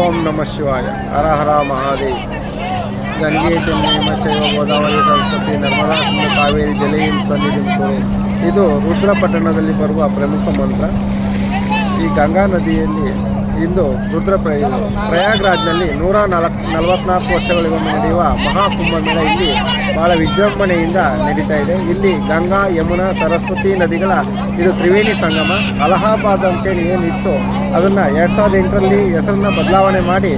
ಓಂ ನಮಃ ಶಿವಾಯ. ಹರ ಹರ ಮಹಾದೇವ್. ಗಂಗೆ ಚೆನ್ನೈ ಚೈವ ಗೋದಾವರಿ ಸರಸ್ವತಿ ನರ್ಮದಾ ಸಿಂಧು ಕಾವೇರಿ ಜಲೈನ್ ಸನ್ನಿಧಿಂ ಕುರು. ಇದು ರುದ್ರಪಟ್ಟಣದಲ್ಲಿ ಬರುವ ಪ್ರಮುಖ ಮಂತ್ರ. ಈ ಗಂಗಾ ನದಿಯಲ್ಲಿ ಇಂದು ಪ್ರಯಾಗ್ರಾಜ್ನಲ್ಲಿ 144 ವರ್ಷಗಳಿಗೊಮ್ಮೆ ನಡೆಯುವ ಮಹಾಕುಂಭಮೇಳ ಇಲ್ಲಿ ಬಹಳ ವಿಜೃಂಭಣೆಯಿಂದ ನಡೀತಾ ಇದೆ. ಇಲ್ಲಿ ಗಂಗಾ, ಯಮುನಾ, ಸರಸ್ವತಿ ನದಿಗಳ ಇದು ತ್ರಿವೇಣಿ ಸಂಗಮ. ಅಲಹಾಬಾದ್ ಅಂತೇಳಿ ಏನಿತ್ತು ಅದನ್ನು 2008ರಲ್ಲಿ ಹೆಸರನ್ನು ಬದಲಾವಣೆ ಮಾಡಿ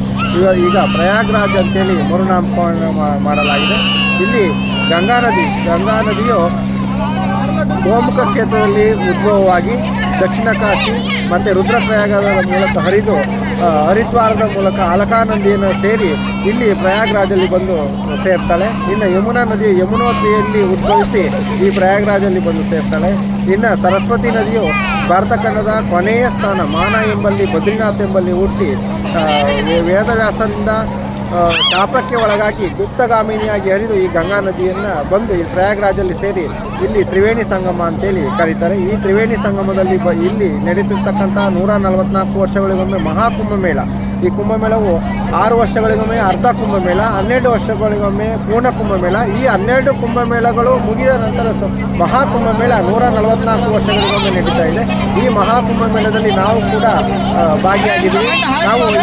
ಈಗ ಪ್ರಯಾಗ್ರಾಜ್ ಅಂತೇಳಿ ಮರುನಾಮಕರಣ ಮಾಡಲಾಗಿದೆ. ಇಲ್ಲಿ ಗಂಗಾ ನದಿಯು ಗೋಮುಖ ಕ್ಷೇತ್ರದಲ್ಲಿ ಉದ್ಭವವಾಗಿ ದಕ್ಷಿಣ ಕಾಶಿ ಮತ್ತು ರುದ್ರಪ್ರಯಾಗದ ಮೂಲಕ ಹರಿದು ಹರಿದ್ವಾರದ ಮೂಲಕ ಅಲಕಾನದಿಯನ್ನು ಸೇರಿ ಇಲ್ಲಿ ಪ್ರಯಾಗ್ರಾಜಲ್ಲಿ ಬಂದು ಸೇರ್ತಾಳೆ. ಇನ್ನು ಯಮುನಾ ನದಿಯು ಯಮುನೋತ್ರಿಯಲ್ಲಿ ಉದ್ಭವಿಸಿ ಈ ಪ್ರಯಾಗ್ರಾಜಲ್ಲಿ ಬಂದು ಸೇರ್ತಾಳೆ. ಇನ್ನು ಸರಸ್ವತಿ ನದಿಯು ಭಾರತ ಖಂಡದ ಕೊನೆಯ ಸ್ಥಾನ ಮಾನ ಎಂಬಲ್ಲಿ ಬದ್ರಿನಾಥ್ ಎಂಬಲ್ಲಿ ಹುಟ್ಟಿ ವೇದವ್ಯಾಸರಿಂದ ಶಾಪಕ್ಕೆ ಒಳಗಾಗಿ ಗುಪ್ತಗಾಮಿನಿಯಾಗಿ ಹರಿದು ಈ ಗಂಗಾ ನದಿಯನ್ನು ಬಂದು ಈ ಪ್ರಯಾಗ್ರಾಜಲ್ಲಿ ಸೇರಿ ಇಲ್ಲಿ ತ್ರಿವೇಣಿ ಸಂಗಮ ಅಂತೇಳಿ ಕರೀತಾರೆ. ಈ ತ್ರಿವೇಣಿ ಸಂಗಮದಲ್ಲಿ ಇಲ್ಲಿ ನಡೀತಿರ್ತಕ್ಕಂಥ 144 ವರ್ಷಗಳಿಗೊಮ್ಮೆ ಮಹಾಕುಂಭಮೇಳ. ಈ ಕುಂಭಮೇಳವು 6 ವರ್ಷಗಳಿಗೊಮ್ಮೆ ಅರ್ಧ ಕುಂಭಮೇಳ, 12 ವರ್ಷಗಳಿಗೊಮ್ಮೆ ಪೂರ್ಣ ಕುಂಭಮೇಳ. ಈ 12 ಕುಂಭಮೇಳಗಳು ಮುಗಿದ ನಂತರ ಮಹಾಕುಂಭಮೇಳ 144 ವರ್ಷಗಳಿಗೊಮ್ಮೆ ನಡೀತಾ ಇದೆ. ಈ ಮಹಾಕುಂಭಮೇಳದಲ್ಲಿ ನಾವು ಕೂಡ ಭಾಗಿಯಾಗಿದ್ದೀವಿ. ನಾವು ಈ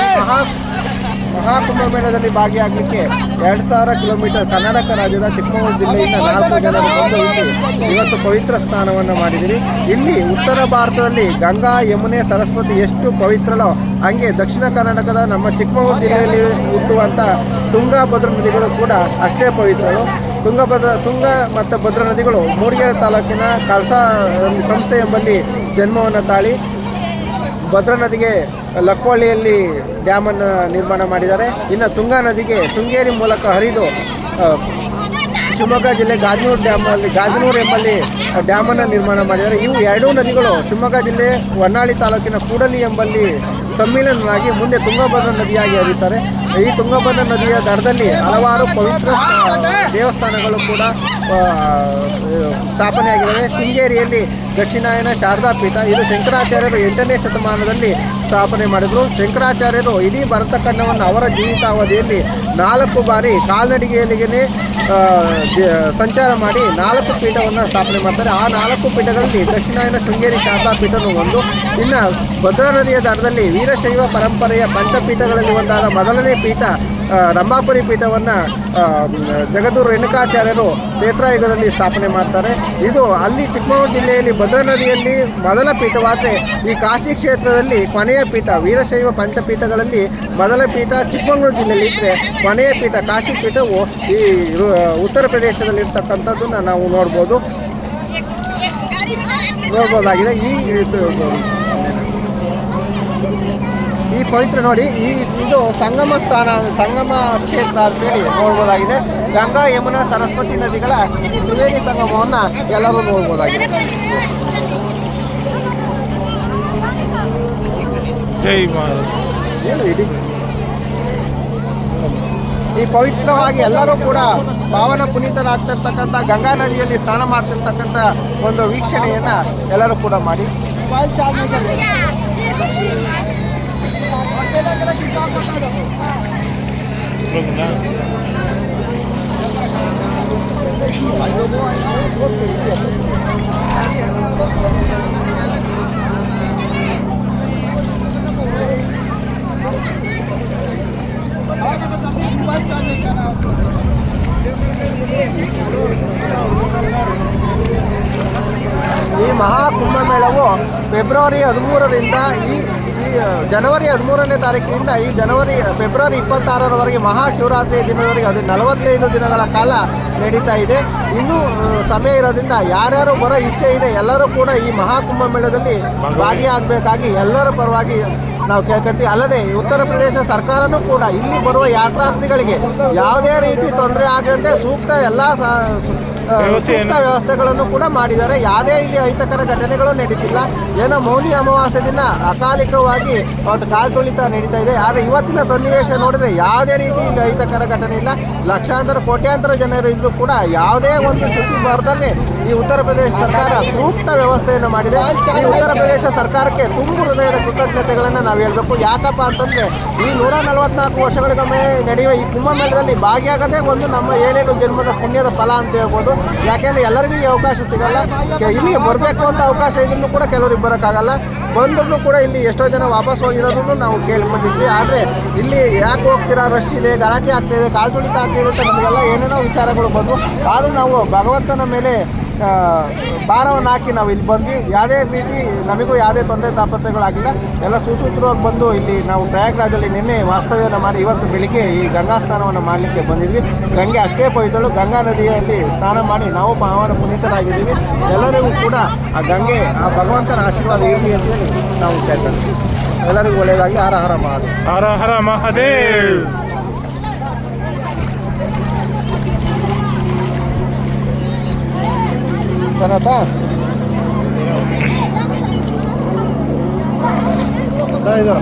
ಮಹಾಕುಂಭಮೇಳದಲ್ಲಿ ಭಾಗಿಯಾಗಲಿಕ್ಕೆ 2000 ಕಿಲೋಮೀಟರ್ ಕರ್ನಾಟಕ ರಾಜ್ಯದ ಚಿಕ್ಕಮಗಳೂರು ಜಿಲ್ಲೆಯಿಂದ 4 ಜನರು ಬಂದು ಇಲ್ಲಿ ಇವತ್ತು ಪವಿತ್ರ ಸ್ನಾನವನ್ನು ಮಾಡಿದ್ದೀರಿ. ಇಲ್ಲಿ ಉತ್ತರ ಭಾರತದಲ್ಲಿ ಗಂಗಾ, ಯಮುನೆ, ಸರಸ್ವತಿ ಎಷ್ಟು ಪವಿತ್ರಳೋ ಹಾಗೆ ದಕ್ಷಿಣ ಕರ್ನಾಟಕದ ನಮ್ಮ ಚಿಕ್ಕಮಗಳೂರು ಜಿಲ್ಲೆಯಲ್ಲಿ ಹುಟ್ಟುವಂಥ ತುಂಗಾ, ಭದ್ರಾ ನದಿಗಳು ಕೂಡ ಅಷ್ಟೇ ಪವಿತ್ರಳು. ತುಂಗ ಮತ್ತು ಭದ್ರಾ ನದಿಗಳು ಮೂಡಿಗೆರೆ ತಾಲೂಕಿನ ಕಳಸಾ ಸಂಸ್ಥೆ ಎಂಬಲ್ಲಿ ಜನ್ಮವನ್ನು ತಾಳಿ ಭದ್ರಾ ನದಿಗೆ ಲಕ್ಕೋಳಿಯಲ್ಲಿ ಡ್ಯಾಮನ್ನು ನಿರ್ಮಾಣ ಮಾಡಿದ್ದಾರೆ. ಇನ್ನು ತುಂಗಾ ನದಿಗೆ ಶೃಂಗೇರಿ ಮೂಲಕ ಹರಿದು ಶಿವಮೊಗ್ಗ ಜಿಲ್ಲೆ ಗಾಜನೂರು ಎಂಬಲ್ಲಿ ಡ್ಯಾಮನ್ನು ನಿರ್ಮಾಣ ಮಾಡಿದ್ದಾರೆ. ಇವು ಎರಡೂ ನದಿಗಳು ಶಿವಮೊಗ್ಗ ಜಿಲ್ಲೆ ಹೊನ್ನಾಳಿ ತಾಲೂಕಿನ ಕೂಡಲಿ ಎಂಬಲ್ಲಿ ಸಮ್ಮಿಲನವಾಗಿ ಮುಂದೆ ತುಂಗಭದ್ರಾ ನದಿಯಾಗಿ ಹರಿಯುತ್ತಾರೆ. ಈ ತುಂಗಭದ್ರಾ ನದಿಯ ದಡದಲ್ಲಿ ಹಲವಾರು ಪವಿತ್ರ ದೇವಸ್ಥಾನಗಳು ಕೂಡ ಸ್ಥಾಪನೆಯಾಗಿದ್ದಾವೆ. ಶೃಂಗೇರಿಯಲ್ಲಿ ದಕ್ಷಿಣಾಯನ ಶಾರದಾ ಪೀಠ, ಇದು ಶಂಕರಾಚಾರ್ಯರು 8ನೇ ಶತಮಾನದಲ್ಲಿ ಸ್ಥಾಪನೆ ಮಾಡಿದರು. ಶಂಕರಾಚಾರ್ಯರು ಇಡೀ ಭರತ ಖಂಡವನ್ನು ಅವರ ಜೀವಿತಾವಧಿಯಲ್ಲಿ 4 ಬಾರಿ ಕಾಲ್ನಡಿಗೆಯಲ್ಲಿಗೆ ಸಂಚಾರ ಮಾಡಿ 4 ಪೀಠವನ್ನು ಸ್ಥಾಪನೆ ಮಾಡ್ತಾರೆ. ಆ 4 ಪೀಠಗಳಲ್ಲಿ ದಕ್ಷಿಣಾಯನ ಶೃಂಗೇರಿ ಶಾರದಾ ಪೀಠನೂ ಒಂದು. ಇನ್ನು ಭದ್ರಾ ನದಿಯ ದಡದಲ್ಲಿ ವೀರಶೈವ ಪರಂಪರೆಯ ಪಂಚಪೀಠಗಳಲ್ಲಿ ಒಂದಾದ ಮೊದಲನೇ ಪೀಠ ರಂಭಾಪುರಿ ಪೀಠವನ್ನು ಜಗದ್ಗುರು ರೇಣುಕಾಚಾರ್ಯರು ತ್ರೇತಾಯುಗದಲ್ಲಿ ಸ್ಥಾಪನೆ ಮಾಡ್ತಾರೆ. ಇದು ಅಲ್ಲಿ ಚಿಕ್ಕಮಗಳೂರು ಜಿಲ್ಲೆಯಲ್ಲಿ ಭದ್ರಾ ನದಿಯಲ್ಲಿ ಮೊದಲ ಪೀಠವಾದರೆ ಈ ಕಾಶಿ ಕ್ಷೇತ್ರದಲ್ಲಿ ಕೊನೆಯ ಪೀಠ. ವೀರಶೈವ ಪಂಚಪೀಠಗಳಲ್ಲಿ ಮೊದಲ ಪೀಠ ಚಿಕ್ಕಮಗಳೂರು ಜಿಲ್ಲೆಯಲ್ಲಿ ಇದ್ದರೆ ಕೊನೆಯ ಪೀಠ ಕಾಶಿ ಪೀಠವು ಈ ಉತ್ತರ ಪ್ರದೇಶದಲ್ಲಿರ್ತಕ್ಕಂಥದ್ದನ್ನು ನಾವು ನೋಡ್ಬೋದಾಗಿದೆ. ಈ ಪವಿತ್ರ ನೋಡಿ, ಇದು ಸಂಗಮ ಸ್ಥಾನ, ಸಂಗಮ ಕ್ಷೇತ್ರ ಅಂತೇಳಿ ನೋಡ್ಬೋದಾಗಿದೆ. ಗಂಗಾ, ಯಮುನಾ, ಸರಸ್ವತಿ ನದಿಗಳ ತ್ರಿವೇಣಿ ಸಂಗಮವನ್ನು ಎಲ್ಲರೂ ನೋಡ್ಬೋದಾಗಿದೆ. ಏನು ಇಡೀ ಈ ಪವಿತ್ರವಾಗಿ ಎಲ್ಲರೂ ಕೂಡ ಪಾವನ ಪುನೀತರಾಗ್ತಿರ್ತಕ್ಕಂಥ ಗಂಗಾ ನದಿಯಲ್ಲಿ ಸ್ನಾನ ಮಾಡ್ತಿರ್ತಕ್ಕಂಥ ಒಂದು ವೀಕ್ಷಣೆಯನ್ನು ಎಲ್ಲರೂ ಕೂಡ ಮಾಡಿ. ಈ ಮಹಾಕುಂಭಮೇಳವು ಫೆಬ್ರವರಿ 13ರಿಂದ ಈ ಜನವರಿ 13ನೇ ತಾರೀಕಿನಿಂದ ಫೆಬ್ರವರಿ 26ರವರೆಗೆ ಮಹಾಶಿವರಾತ್ರಿ ದಿನದವರೆಗೆ ಅದು 45 ದಿನಗಳ ಕಾಲ ನಡೀತಾ ಇದೆ. ಇನ್ನೂ ಸಮಯ ಇರೋದ್ರಿಂದ ಯಾರ್ಯಾರು ಬರೋ ಇಚ್ಛೆ ಇದೆ ಎಲ್ಲರೂ ಕೂಡ ಈ ಮಹಾಕುಂಭಮೇಳದಲ್ಲಿ ಭಾಗಿಯಾಗಬೇಕಾಗಿ ಎಲ್ಲರ ಪರವಾಗಿ ನಾವು ಕೇಳ್ಕೊತೀವಿ. ಅಲ್ಲದೆ ಉತ್ತರ ಪ್ರದೇಶ ಸರ್ಕಾರನೂ ಕೂಡ ಇಲ್ಲಿ ಬರುವ ಯಾತ್ರಾರ್ಥಿಗಳಿಗೆ ಯಾವುದೇ ರೀತಿ ತೊಂದರೆ ಆಗದಂತೆ ಸೂಕ್ತ ವ್ಯವಸ್ಥೆಗಳನ್ನು ಕೂಡ ಮಾಡಿದ್ದಾರೆ. ಯಾವುದೇ ಇಲ್ಲಿ ಅಹಿತಕರ ಘಟನೆಗಳು ನಡೀತಿಲ್ಲ. ಏನೋ ಮೌನಿ ಅಮಾವಾಸ್ಯೆ ದಿನ ಅಕಾಲಿಕವಾಗಿ ಒಂದು ಕಾಲ್ತುಳಿತ ನಡೀತಾ ಇದೆ. ಆದರೆ ಇವತ್ತಿನ ಸನ್ನಿವೇಶ ನೋಡಿದ್ರೆ ಯಾವುದೇ ರೀತಿ ಇಲ್ಲಿ ಅಹಿತಕರ ಘಟನೆ ಇಲ್ಲ. ಲಕ್ಷಾಂತರ ಕೋಟ್ಯಾಂತರ ಜನರು ಇದ್ರೂ ಕೂಡ ಯಾವುದೇ ಒಂದು ಸುದ್ದಿ ಬರದಲ್ಲಿ ಈ ಉತ್ತರ ಪ್ರದೇಶ ಸರ್ಕಾರ ಸೂಕ್ತ ವ್ಯವಸ್ಥೆಯನ್ನು ಮಾಡಿದೆ. ಈ ಉತ್ತರ ಪ್ರದೇಶ ಸರ್ಕಾರಕ್ಕೆ ತುಂಬು ಹೃದಯದ ಕೃತಜ್ಞತೆಗಳನ್ನು ನಾವು ಹೇಳಬೇಕು. ಯಾಕಪ್ಪ ಅಂತಂದರೆ ಈ 144 ವರ್ಷಗಳಿಗೊಮ್ಮೆ ನಡೆಯುವ ಈ ಕುಂಭಮೇಳದಲ್ಲಿ ಭಾಗಿಯಾಗದೇ ಒಂದು ನಮ್ಮ 7 ಜನ್ಮದ ಪುಣ್ಯದ ಫಲ ಅಂತ ಹೇಳ್ಬೋದು. ಯಾಕೆಂದರೆ ಎಲ್ಲರಿಗೂ ಈ ಅವಕಾಶ ಸಿಗಲ್ಲ. ಇಲ್ಲಿಗೆ ಬರಬೇಕು ಅಂತ ಅವಕಾಶ ಇದ್ರೂ ಕೂಡ ಕೆಲವರಿಗೆ ಬರೋಕ್ಕಾಗಲ್ಲ. ಬಂದ್ರೂ ಕೂಡ ಇಲ್ಲಿ ಎಷ್ಟೋ ಜನ ವಾಪಸ್ ಹೋಗಿರೋದನ್ನು ನಾವು ಕೇಳ್ಕೊಂಡಿದ್ವಿ. ಆದರೆ ಇಲ್ಲಿ ಯಾಕೆ ಹೋಗ್ತೀರಾ, ರಶ್ ಇದೆ, ಗಲಾಟೆ ಆಗ್ತಾಯಿದೆ, ಕಾಲು ತುಳಿತ ಆಗ್ತಾಯಿದೆ ಅಂತ ನಮಗೆಲ್ಲ ಏನೇನೋ ವಿಚಾರಗಳು ಬಂದವು. ಆದರೂ ನಾವು ಭಗವಂತನ ಮೇಲೆ ಭಾರವನ್ನು ಹಾಕಿ ನಾವು ಇಲ್ಲಿ ಬಂದ್ವಿ. ಯಾವುದೇ ರೀತಿ ನಮಗೂ ಯಾವುದೇ ತೊಂದರೆ ತಾಪತ್ರಗಳಾಗಿಲ್ಲ. ಎಲ್ಲ ಸುಸೂತ್ರವಾಗಿ ಬಂದು ಇಲ್ಲಿ ನಾವು ಪ್ರಯಾಗ್ರಾಜಲ್ಲಿ ನಿನ್ನೆ ವಾಸ್ತವ್ಯವನ್ನು ಮಾಡಿ ಇವತ್ತು ಬೆಳಿಗ್ಗೆ ಈ ಗಂಗಾ ಸ್ನಾನವನ್ನು ಮಾಡಲಿಕ್ಕೆ ಬಂದಿದ್ವಿ. ಗಂಗೆ ಅಷ್ಟೇ ಪವಿತ್ರಳು. ಗಂಗಾ ನದಿಯಲ್ಲಿ ಸ್ನಾನ ಮಾಡಿ ನಾವು ಪಾವನ ಪುನೀತರಾಗಿದ್ದೀವಿ. ಎಲ್ಲರಿಗೂ ಕೂಡ ಆ ಗಂಗೆ ಆ ಭಗವಂತನ ಆಶೀರ್ವಾದ ಇರಲಿ ಅಂತೇಳಿ ನಾವು ಕೇಳ್ತೀವಿ. ಎಲ್ಲರಿಗೂ ಒಳ್ಳೆಯದಾಗಿ. ಹರ ಹರ ಮಹಾದೇವ್. ಹರ ಹರ ಮಹಾದೇವ್. ಇದು